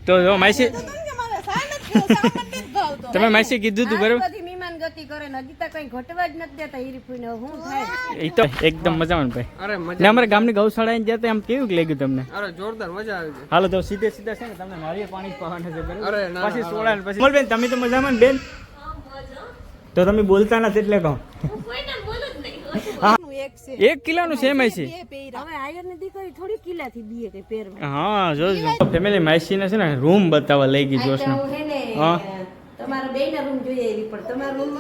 તો જો માસી તમે માસી કીધું તું બરાબર ગતિ કરે ને હજી તો કઈ ઘટવા જ નથી દેતા હીરીફુઈને હું થાય એ તો એકદમ મજામાં ભાઈ. અરે મજા ને અમારે ગામની ગૌશાળા જતા એમ કેવું લાગ્યું તમને? અરે જોરદાર મજા આવી ગઈ. હાલો તો સીધે સીધા છે ને તમને નારિયેળ પાણી જ પાવાના છે બરાબર? અરે ના, પછી સોડા ને પછી બેન તમે તો મજામાં ને બેન? તો તમે બોલતા નથી એટલે કહો. એક કિલોનું છે માસી? હવે આયર ની દીકરી થોડી કિલ્લાથી બીએ કે પેરમાં હા જોજો ફેમિલી માસી ને છે ને રૂમ બતાવવા લઈ ગઈ જોશ ને. હા તમારા બેયના રૂમ જોઈએ એવી પણ તમારા રૂમ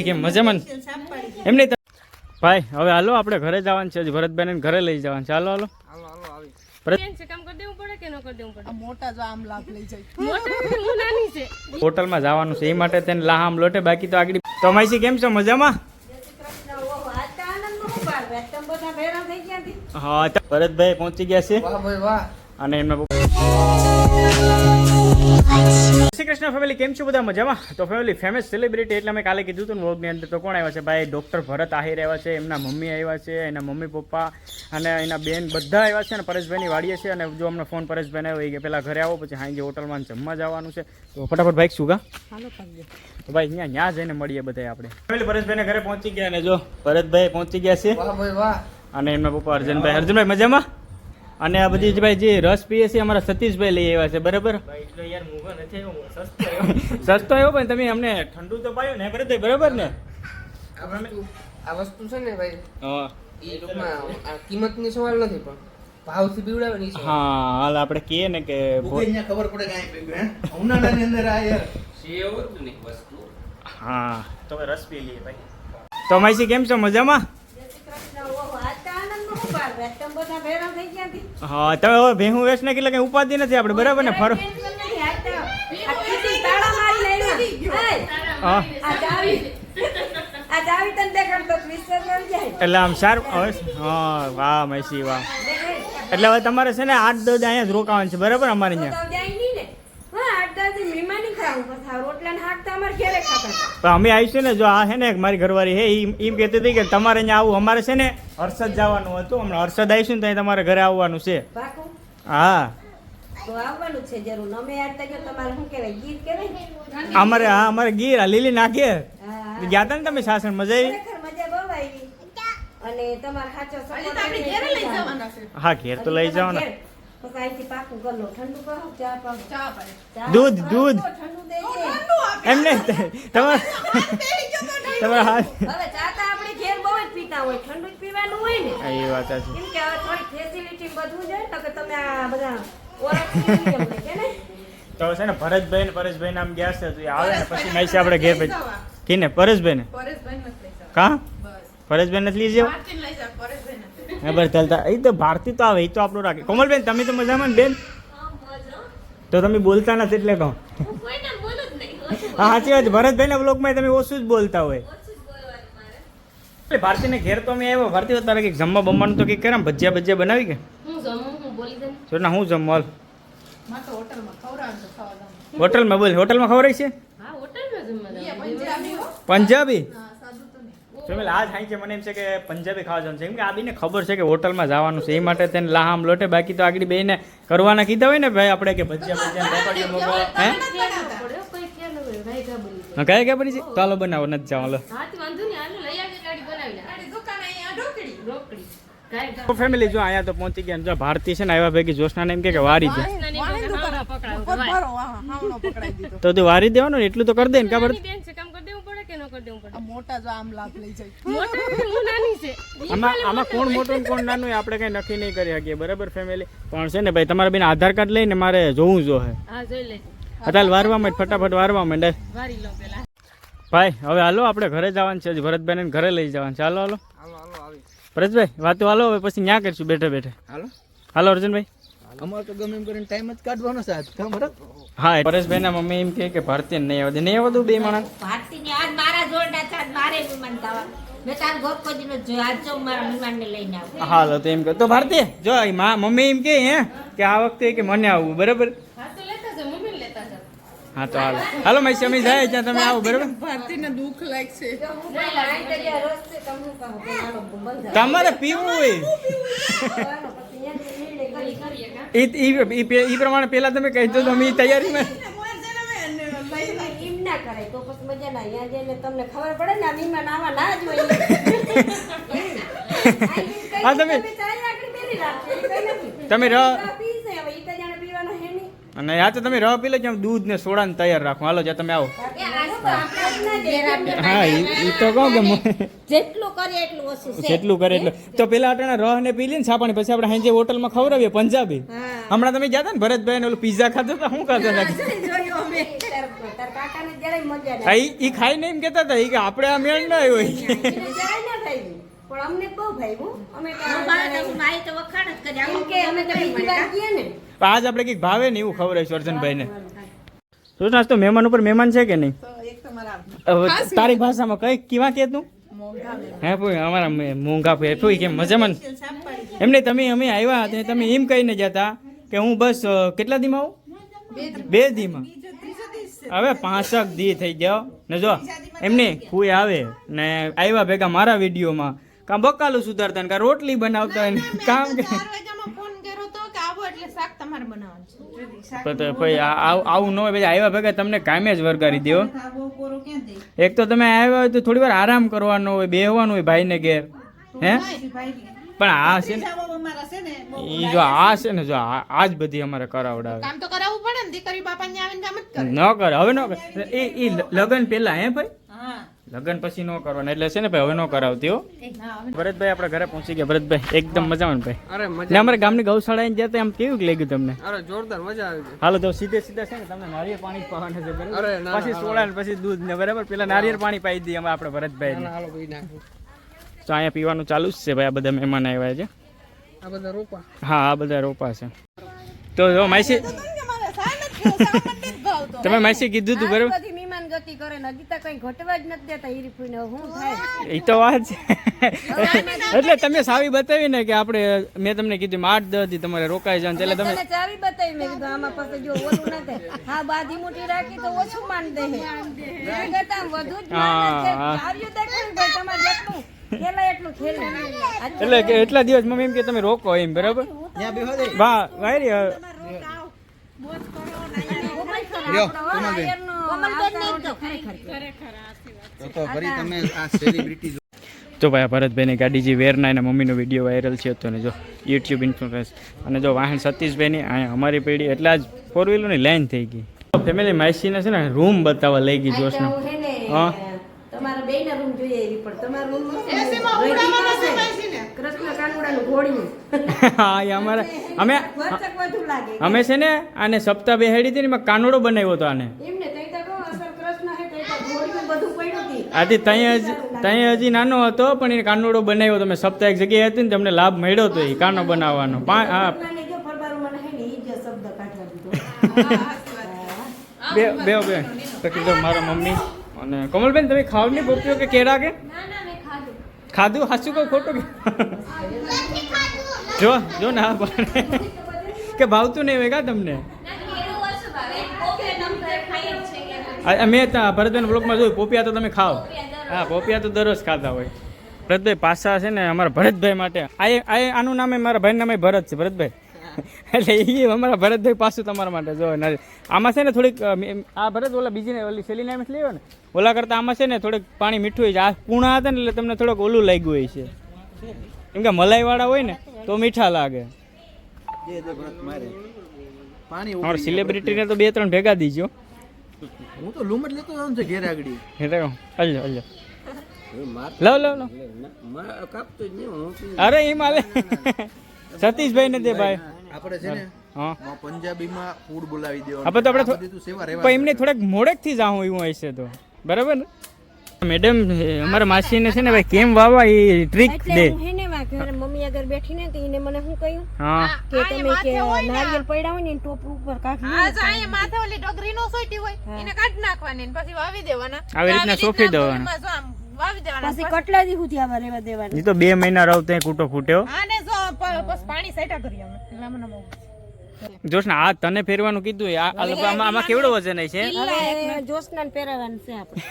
કેમ મજામાં એમને ભાઈ હવે હાલો આપણે ઘરે જવાનું છે ભરતભાઈ ને ઘરે લઈ જવાનું છે. હાલો હાલો હાલો હાલો આવી. હોટલમાં જવાનું છે એ માટે તેને લાહામ લોટે બાકી તો આગળ. તો માસી કેમ છો મજામાં? હા ભરતભાઈ પહોંચી ગયા છે વાહ ભાઈ વાહ. અને એમના શ્રી કૃષ્ણ ફેમિલી કેમ છો બધા મજામાં? તો ફેમિલી ફેમસ સેલિબ્રિટી એટલે મેં કાલે કીધું હતું વ્લોગની અંદર તો કોણ આવ્યા છે ભાઈ? ડૉક્ટર ભરત આહિર આવ્યા છે, એમના મમ્મી આવ્યા છે, એના મમ્મી પપ્પા અને એના બેન બધા આવ્યા છે અને પરેશભાઈની વાડીએ છે. અને જો અમને ફોન પરેશભાઈને આવ્યો કે પહેલાં ઘરે આવો પછી હાંજે હોટલમાં જમવા જવાનું છે તો ફટાફટ બાઈક શું કા તો ભાઈ ત્યાં જઈને મળીએ બધા આપણે. ફેમિલી પરેશભાઈને ઘરે પહોંચી ગયા અને જો ભરતભાઈ પહોંચી ગયા છે વાહ ભાઈ વાહ. અને એમના પપ્પા અર્જુનભાઈ મજામાં. અને આ બધી જ ભાઈ જે રસ પીએ છે અમારા સતીશભાઈ લઈ આવ્યા છે બરાબર? સસ્તો આવ્યો પણ તમે અમને ઠંડુ તો પાયું ને ભરતભાઈ બરાબર ને? આ વસ્તુ છે ને ભાઈ હા એ ટૂંકમાં આ કિંમતની સવાલ નથી પણ ભાવથી પીવડાવવાની છે. હા હાલ આપણે કહીએ ને કે ખબર પડે કાંઈ પીવું હે ઉનાળાની અંદર આ યાર હા તો હવે રસ પી લઈએ ભાઈ. તો માસી કેમ છો મજામાં? હા તમે હવે ભેહું વેચ ને કેટલા કઈ ઉપાધિ નથી આપણે બરાબર ને? ફરો એટલે આમ સારું હા વાહ માસી વાહ. એટલે હવે તમારે છે ને 8-10 અહીંયા જ રોકાવાનું છે બરાબર? અમારે અહીંયા અમે આવીશું ને જો આ છે ને મારી ઘરવાળી હે એમ કહેતી હતી કે તમારે અહીંયા આવું અમારે છે ને હર્ષદ જવાનું હતું. હમણાં હર્ષદ આવીશું ને ત્યાં તમારે ઘરે આવવાનું છે. હા અમારે હા અમારે ગીર લીલી નાખીએ ગયા હતા ને તમે સાસણ મજા આવી? હા ઘેર તો લઈ જાઓ ને. દૂધ દૂધ એમને તમારા હાથ એ વાત છે. તો છે ને ભરતભાઈ ને પરેશભાઈ નામ ગયા છે તો આવે ને પછી માસી આપણે ઘેર પછી કીને પરેશભાઈ ને કા પરેશભાઈ નથી લઈ જાવ બસ ચાલતા એ તો ભારતી તો આવે એ તો આપણું રાખે. કોમલબેન તમે તો મજામાં બેન? તો તમે બોલતા નથી એટલે કહો. હા સાચી વાત. ભરતભાઈ ના બ્લોગમાં તમે ઓછું જ બોલતા હોય. ભારતી ને ઘેર તો અમે આવ્યો. ભારતી તારે કંઈક જમવા બમવાનું તો કંઈક કરે ભજીયા ભજીયા બનાવી કે ના હું જમવા હોટલમાં બોલ હોટલમાં ખવડાય છે પંજાબી? આજ હાઈ છે મને એમ છે કે પંજાબી ખાવા જવાનું છે કેમ કે આ બીને ખબર છે કે હોટલમાં જવાનું છે એ માટે તેને લાહામ લોટે બાકી તો આગળ બેને કરવાના કીધા હોય ને ભાઈ આપણે કે ભજીયા ભજીયા મોકલીએ હે કયા ક્યાં બની છે? ચાલો બનાવો નથી જવાનું. ફેમિલી જો અહીંયા તો પહોંચી ગયા જો ભારતી છે ને આવ્યા ભેગી જોશના એમ કે વારી દે તો તું વારી દેવાનું એટલું તો કરી દે ને ખબર આમાં કોણ મોટું કોણ નાનું આપણે કઈ નક્કી નહીં કરી શકીએ બરાબર ફેમિલી. પણ છે ને ભાઈ તમારા બેન આધાર કાર્ડ લઈને મારે જોવું જો હે અત્યારે વારવા માંડ ફટાફટ વારવા માંડ ભાઈ. હવે હાલો આપણે ઘરે જવાનું છે ભરતભાઈ ને ઘરે લઈ જવાનું છે. હાલો હાલો પરેશભાઈ વાતો હાલો હવે પછી ન્યા કરશું બેઠે બેઠે. હાલો અર્જુનભાઈ અમારે તો ગમે એમ કરીને ટાઈમ જ કાઢવાનો છે ખબર? હા પરેશભાઈ ના મમ્મી એમ કે ભારતી નહીં આવડે નહીં આવડતું બે માણસ હાલો તો એમ તો ભારતી જો મમ્મી એમ કે આ વખતે કે મને આવવું બરાબર? હા તો હાલો હાલો માસી અમે જાય ત્યાં તમે આવો બરાબર? દુઃખ લાગશે તમારે પીવું હોય ઈ પ્રમાણે પેલા તમે કહી દો તો અમે ઈ તૈયારીમાં એમ ના કરાય તો પછી મજા ના અહીંયા જઈને તમને ખબર પડે ને આ મહેમાન આવા ના જ હોય હા, તમે- ચાય આકડી પહેરી રાખજો એ કઈ નથી તમે પીશે હવે ઈ તો જાણે પીવાનો હે નહીં અને આ તો તમે રવા પી લો જેમ દૂધ ને સોડા ને તૈયાર રાખો. હાલો જ્યાં તમે આવો. હા ઈ તો કહો કે જેટલું કરે એટલું ઓછું છે જેટલું કરે એટલું. તો પેલા અટાણા રહ ને પી લઈને સાપાણી પછી આપણે હાંજે હોટલમાં ખવડાવીએ પંજાબી. હમણાં તમે ગયા હતા ને ભરતભાઈ ને ઓલું પીઝા ખાધો તો શું ખાધો હતા? જોયું અમે તાર કાકાને જરાય મજા ના હા, ઈ ખાઈને એમ કહેતા હતા ઈ કે આપણે આ મેળ ના આવ્યો. એને જરાય ના થઈ પણ અમને બહુ ભાઈ અમે તો વખાણ જ કર્યા કે અમે તો બીજી વાર ગયા ને પણ આજ આપણે કંઈક ભાવે ને એવું ખવડાવીશું અર્જનભાઈને. શું નાસ્તો મહેમાન ઉપર મહેમાન છે કે નહીં? હવે તારી ભાષામાં કઈ કેવા કે તું? હે ભાઈ અમારા મોંઘા ભાઈ કેમ મજામાં ને? એમને તમે અમે આવ્યા હતા તમે એમ કહીને જતા કે હું બસ કેટલા દીમાં આવું? 2 દીમાં. હવે 5 દી થઈ ગયો ને જો એમને કોઈ આવે ને આવ્યા ભેગા મારા વિડીયોમાં કાં બકાલું સુધારતા ને કાં રોટલી બનાવતા હોય ને કામ કે ભાઈ આવું ન હોય પછી આવ્યા ભેગા તમને કામે જ વરગારી દો. એક તો તમે આવ્યા હોય તો થોડી વાર આરામ કરવાનો હોય બેહવાનું હોય ભાઈને ઘેર હે પણ આ છે ને ઈ જો આ છે ને જો આ જ બધી અમારે કરાવડાવે કામ તો કરાવવું પડે ને દીકરી બાપાને આવીને કામ જ કરે ન કરે હવે ન કરે એ લગન પેલા હે ભાઈ લગન પછી ન કરવાના એટલે છે ને ભાઈ હવે ન કરાવતી હો. ભરતભાઈ આપણા ઘરે પહોંચી ગયા. ભરતભાઈ એકદમ મજામાં ભાઈ. અરે ને મજા અમારે ગામની ગૌશાળા જતા એમ કેવું લાગ્યું તમને? અરે જોરદાર મજા આવી ગઈ. હાલો તો સીધે સીધા છે ને તમને નારિયેળ પાણી જ પાવાના છે બરાબર? અરે ના, પછી સોડા ને પછી દૂધ ને બરાબર પેલા નારિયેળ પાણી પાઈ દઈએ અમે આપણે ભરતભાઈ ને. હાલો ભાઈ નાખો તો અહીંયા પીવાનું ચાલુ જ છે ભાઈ. આ બધા મહેમાન આવ્યા છે. આ બધા રોપા હા આ બધા રોપા છે. તો જો માસી તમે માસી કીધું તું બરાબર? બધી મહેમાન ગતિ કરે ને હજી તો કઈ ઘટવા જ નથી દેતા ઈ રીફુને હું થાય એ તો વાત છે. એટલે તમે સાવી બતાવી ને કે આપણે મેં તમને કીધું 8-10 દી તમારે રોકાઈ જાવ એટલે તમે તને ચાવી બતાવી મેં કીધું આમાં પાસે જો ઓલું ના થાય હા બાધી મોટી રાખી તો ઓછું માન દે હે એની કરતા આમ વધુ જ માન છે ચાવીઓ દેખાય ભાઈ તમારે જેટલું ખેલાય એટલું ખેલ એટલે કે એટલા દિવસ મમ્મી એમ કે તમે રોકો એમ બરાબર? વાહ વાયરી તો ભાઈ ભરતભાઈની ગાડી જે વેરના એના મમ્મીનો વિડીયો વાયરલ છે તો ને જો યુટ્યુબ ઇન્ફ્લુએન્સ અને જો વાહન સતીશભાઈની અહીંયા અમારી પેઢી એટલે જ 4 વ્હીલરની લાઈન થઈ ગઈ. ફેમિલી માસીને છે ને રૂમ બતાવવા લઈ ગઈ જોશને. હા તમારા બેયના રૂમ જોઈએ એવી પણ તમારા રૂમ એસીમાં ઉડાવવાનો છે માસીને. કૃષ્ણ કાનુડાનું ઘોડિયું હા એ અમારે અમે વચક વધુ લાગે અમે છે ને આને સપ્તાહ બેહાડી હતી ને એમાં કાનુડો બનાવ્યો હતો આને. એમને તઈ તો કહો અસલ કૃષ્ણ હે તઈ તો ઘોડિયું બધું પડ્યું હતી આથી ત્યાં હજી નાનો હતો પણ એને કાનુડો બનાવ્યો. તમે સપ્તાહ એક જગ્યાએ હતી ને તમને લાભ મળ્યો હતો એ કાનો બનાવવાનો. હા મને જો ફરબારું મને હે ને ઈ જ શબ્દ કાઢવા દીધો બે તો કીધું મારા મમ્મી અને કોમલબેન તમે ખાવ નહીં પોપીઓ કે કેળા કે ખાધું હાચું કોઈ ખોટું કે જો ના પાડે કે ભાવતું નહીં હોય કા તમને? મેં ત્યાં ભરતભાઈ બ્લોકમાં જોયું પોપિયા તો તમે ખાઓ. હા પોપિયા તો દરરોજ ખાતા હોય. ભરતભાઈ પાછા છે ને અમારા ભરતભાઈ માટે આનું નામે મારા ભાઈનું નામે ભરત છે ભરતભાઈ એટલે એ અમારા ભરતભાઈ પાછું તમારા માટે જો આમાં છે ને થોડીક આ ભરત ઓલા બીજી ઓલી સેલીને એમ લેવો ને ઓલા કરતાં આમાં છે ને થોડીક પાણી મીઠું હોય છે. આ કૂણા હતા ને એટલે તમને થોડોક ઓલું લાગ્યું હોય છે કેમ કે મલાઈવાળા હોય ને તો મીઠા લાગે. અમારા સેલિબ્રિટીને તો 2-3 ભેગા દીજો. હું તો લૂમ જ લેતો જાઉં છે ઘેર આગળ. હલ્લો લવ અરે એ માલે સતીશભાઈ ને દે ભાઈ. આપણે છે ને હા પંજાબીમાં ફૂડ બોલાવી દેવાનું. આપણે તો આપણે બધું સેવા પણ એમને થોડાક મોડેક થી જાઉં એવું હશે તો બરાબર ને મેડમ? અમારા માસીને છે ને ભાઈ કેમ વાવા એ ટ્રીક દે. એટલે હું હે ને વા ઘરે મમ્મી આગળ બેઠી ને તો એને મને શું કહ્યું હા કે તમે કે નારિયેળ પડ્યા હોય ને એને ટોપ ઉપર કાઢી આ જો અહીંયા માથે ઓલી ડગરી નો સોટી હોય એને કાઢી નાખવાની ને પછી વાવી દેવાના. આવી રીતના સોંપી દેવાના. એમાં જો આમ વાવી દેવાના. પછી કટલા દી સુધી આવા રહેવા દેવાના એ તો 2 મહિના રહો ત્યાં કૂટો ફૂટ્યો. આને જો પછી પાણી સાઈટા કરી અમે લાંબા જોશના આ તને ફેરવાનું કીધું આમાં કેવડો વજન છે? હવે જોશનાને પહેરાવાનું છે આપણે.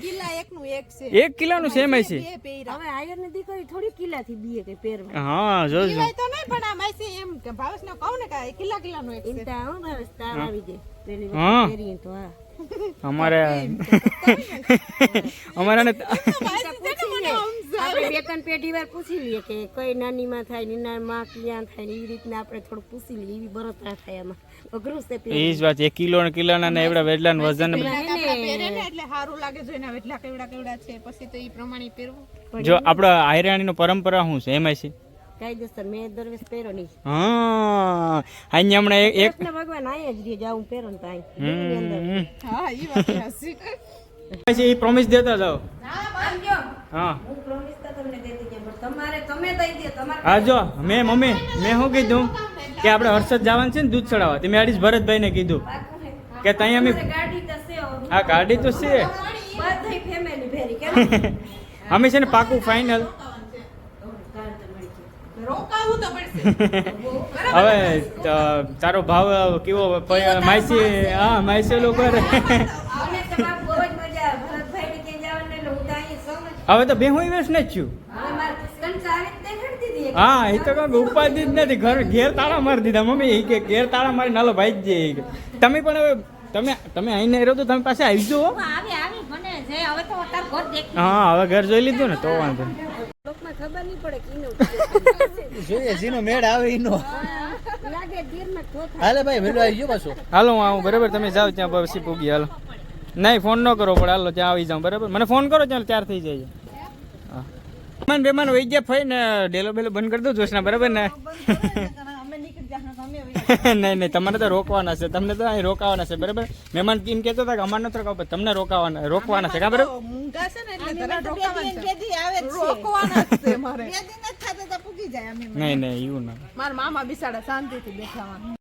કિલ્લા એકનું એક છે 1 કિલોનું સેમ છે. બે પહેર્યા હવે આયરની દીકરી થોડી કિલ્લાથી બીએ કે પહેરવા. હા જોજો કિલ્લા તો નહીં પણ આ માસી એમ કે ભાવેશને કહું ને કે આ કિલ્લાનું એક છે ઇન્ટા હું ભાવે તાર આવી જાય પેલી હા. વખત પહેરીએ તો હા. અમારે અમારાને આપણે બે ત્રણ પેઢી વાર પૂછી લઈએ કે કઈ નાની માં થાય નીના માં ક્યાં થાય ને એવી રીતના આપણે થોડું પૂછી લઈએ એવી બરોતરા થાય એમાં અઘરું છે એ જ વાત 1 કિલો ને કિલોના ને એવડા વેટલા વજન આપણા પહેરે ને એટલે સારું લાગે જોઈને એટલા કેવડા છે પછી તો એ પ્રમાણે પહેરવું. જો આપણા આયરાણીનો પરંપરા શું છે એમાં છે? કાયદેસર મેં દરવેશ પહેરો નહીં. હા અહીંયા હમણાં એક કૃષ્ણ ભગવાન આયા જ રહે જાઉં પહેરો ને તો આય હા ઈ વાત સાચી. પછી એ પ્રોમિસ દેતા જાઓ. હા હું પ્રોમિસ તો તમને દેતી કે પણ તમારે તમે દઈ દે તમારે હા જો મમ્મી મેં શું કીધું કે આપણે હર્ષદ જવાનું છે ને દૂધ ચડાવવા તે મેં આડીશ ભરતભાઈને કીધું કે ત્યાં અમે ગાડી તો છે હવે. હા ગાડી તો છે બધી ફેમિલી ભેરી કે અમે છે ને પાકું ફાઇનલ રોકાવું તો પડશે. હવે તારો ભાવ કેવો માયસી હા માયસી લોકો મને તો બાપ બહુ જ મજા આવે ભરતભાઈને ક્યાં જવાનું એટલે હું તો અહીં સૌ ને હવે તો બે હું વેસ્ટ નથી છું. હવે મારે કંચાવી જ દેખાડતી હતી એક. હા એ તો કોઈ ઉપાધિ જ નથી ઘેર તાળા મારી દીધા મમ્મી એ કે ઘેર તાળા મારી નાલો ભાઈ જ જાય એ કે. તમે પણ હવે તમે અહીં નહીં રહો તો તમે પાસે આવી જાઓ. આવી મને જે હવે તો તાર ઘર દેખી હા હવે ઘર જોઈ લીધું ને તો વાંધો નહીં. લોકમાં ખબર નહીં પડે કીનું જોઈએ જીનો મેળ આવે ઈનો. લાગે ધીરમાં ચોથા હાલે ભાઈ વેલો આવી ગયો પાછો. હાલો હું આવું બરાબર તમે જાઓ ત્યાં પછી પૂગી હાલો. નહીં ફોન ન કરો પણ હાલો ત્યાં આવી જાઉં બરાબર મને ફોન કરો ત્યાં ત્યાર થઈ જાય. હા મહેમાન બેમાન વહી ગયા ફઈ ને ડેલો બેલો બંધ કરી દો જોશના બરાબર ને. અમે નીકળી જા અમે નહીં નહીં તમારે તો રોકવાના છે તમને તો અહીં રોકાવાના છે બરાબર. મહેમાન કેમ કહેતો હતા કે અમારે નથી રોકાવ તમને રોકવાના છે કા બરાબર. મૂંગા છે ને એટલે તરત રોકાવાનું છે. રોકવાના જ છે મારે. બે દિન જ થાતા તો પૂગી જાય અમે. નહીં નહીં એવું ના. મારા મામા બિસાડા શાંતિથી બેઠાવાનું.